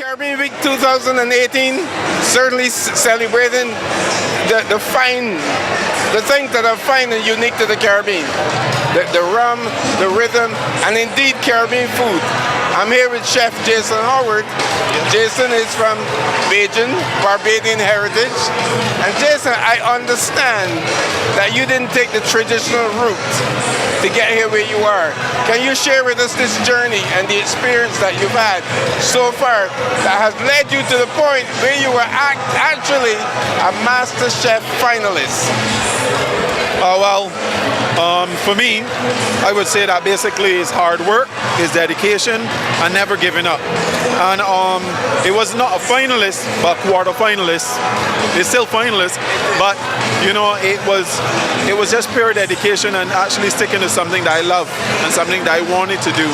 Caribbean Week 2018 certainly celebrating the things that are fine and unique to the Caribbean. The rum, the rhythm, and indeed Caribbean food. I'm here with Chef Jason Howard. Jason is from Bajan, Barbadian heritage. And Jason, I understand that you didn't take the traditional route to get here where you are. Can you share with us this journey and the experience that you've had so far that has led you to the point where you were actually a MasterChef finalist? For me, I would say that basically it's hard work, it's dedication, and never giving up. And it was not a finalist, but quarter-finalist. It's still finalist, but you know, it was just pure dedication and actually sticking to something that I love and something that I wanted to do.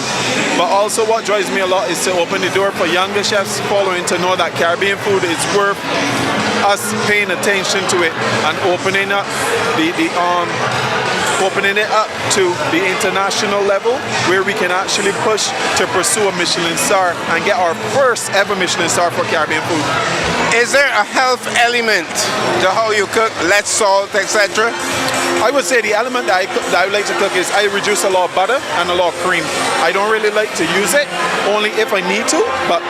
But also what drives me a lot is to open the door for younger chefs following to know that Caribbean food is worth us paying attention to it and opening up opening it up to the international level where we can actually push to pursue a Michelin star and get our first ever Michelin star for Caribbean food. Is there a health element to how you cook, less salt, etc.? I would say the element that I like to cook is I reduce a lot of butter and a lot of cream. I don't really like to use it, only if I need to, but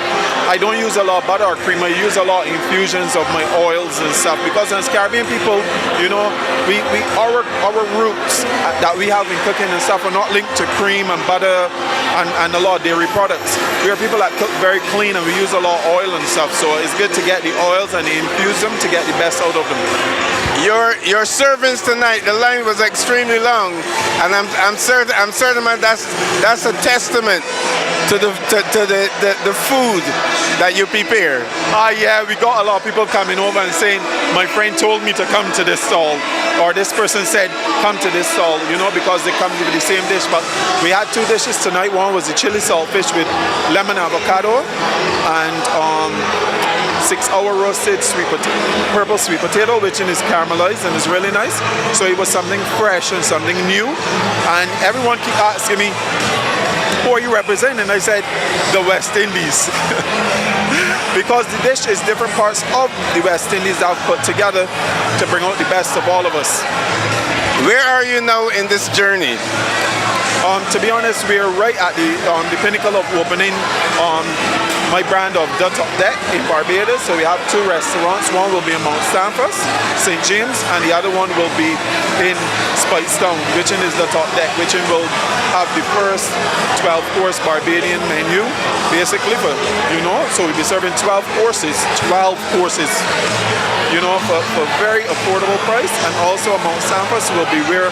I don't use a lot of butter or cream. I use a lot of infusions of my oils and stuff because as Caribbean people, you know, our roots that we have in cooking and stuff are not linked to cream and butter and a lot of dairy products. We are people that cook very clean and we use a lot of oil and stuff, so it's good to get the oils and infuse them to get the best out of them. Your servings tonight, the line was extremely long, and I'm certain that's a testament to the food that you prepare. Yeah, we got a lot of people coming over and saying, my friend told me to come to this stall, or this person said, come to this stall, you know, because they come with the same dish. But we had two dishes tonight. One was the chili saltfish with lemon avocado and 6-hour roasted purple sweet potato, which is caramelized and is really nice. So it was something fresh and something new. And everyone keep asking me, who are you representing? And I said, the West Indies. Because the dish is different parts of the West Indies that I've put together to bring out the best of all of us. Where are you now in this journey? To be honest, we are right at the pinnacle of opening my brand of The Top Deck in Barbados. So we have two restaurants. One will be in Mount St, St. James, and the other one will be in Spicestown, which is The Top Deck, which will have the first 12-course Barbadian menu, basically, for, you know, so we'll be serving 12 courses, you know, for very affordable price. And also Mount St will be where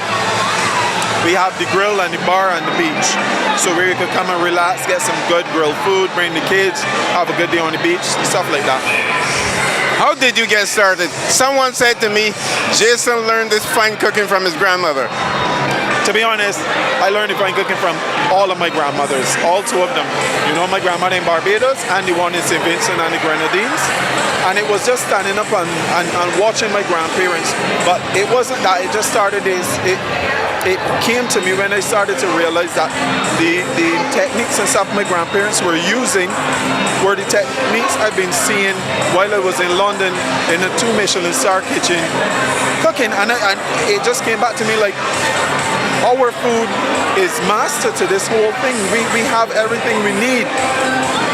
we have the grill and the bar and the beach. So where you could come and relax, get some good grilled food, bring the kids, have a good day on the beach, stuff like that. How did you get started? Someone said to me, Jason learned this fine cooking from his grandmother. To be honest, I learned the fine cooking from all of my grandmothers, all two of them. You know, my grandmother in Barbados and the one in St. Vincent and the Grenadines. And it was just standing up and watching my grandparents. But it wasn't that, it just started it came to me when I started to realize that the techniques and stuff my grandparents were using were the techniques I've been seeing while I was in London in a 2 Michelin star kitchen cooking, and it just came back to me like, our food is master to this whole thing. We have everything we need.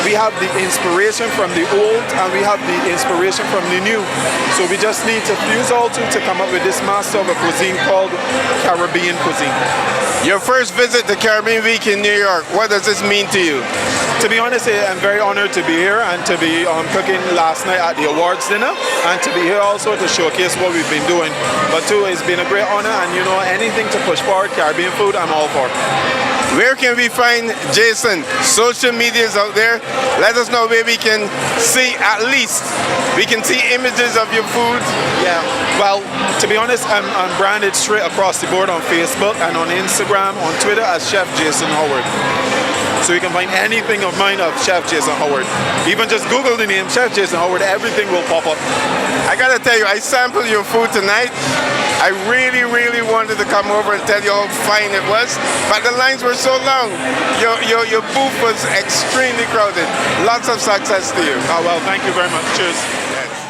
We have the inspiration from the old and we have the inspiration from the new. So we just need to fuse all two to come up with this master of a cuisine called Caribbean cuisine. Your first visit to Caribbean Week in New York, what does this mean to you? To be honest, I'm very honored to be here and to be cooking last night at the awards dinner and to be here also to showcase what we've been doing. But too, it's been a great honor, and you know, anything to push forward Caribbean food, I'm all for. Where can we find Jason? Social media is out there. Let us know where we can see, at least, we can see images of your food. Yeah, well, to be honest, I'm branded straight across the board on Facebook and on Instagram, on Twitter as Chef Jason Howard. So you can find anything of mine of Chef Jason Howard. Even just Google the name Chef Jason Howard, everything will pop up. I gotta tell you, I sampled your food tonight. I really, really wanted to come over and tell you how fine it was, but the lines were so long. Your booth was extremely crowded. Lots of success to you. Oh, well, thank you very much. Cheers. Yes.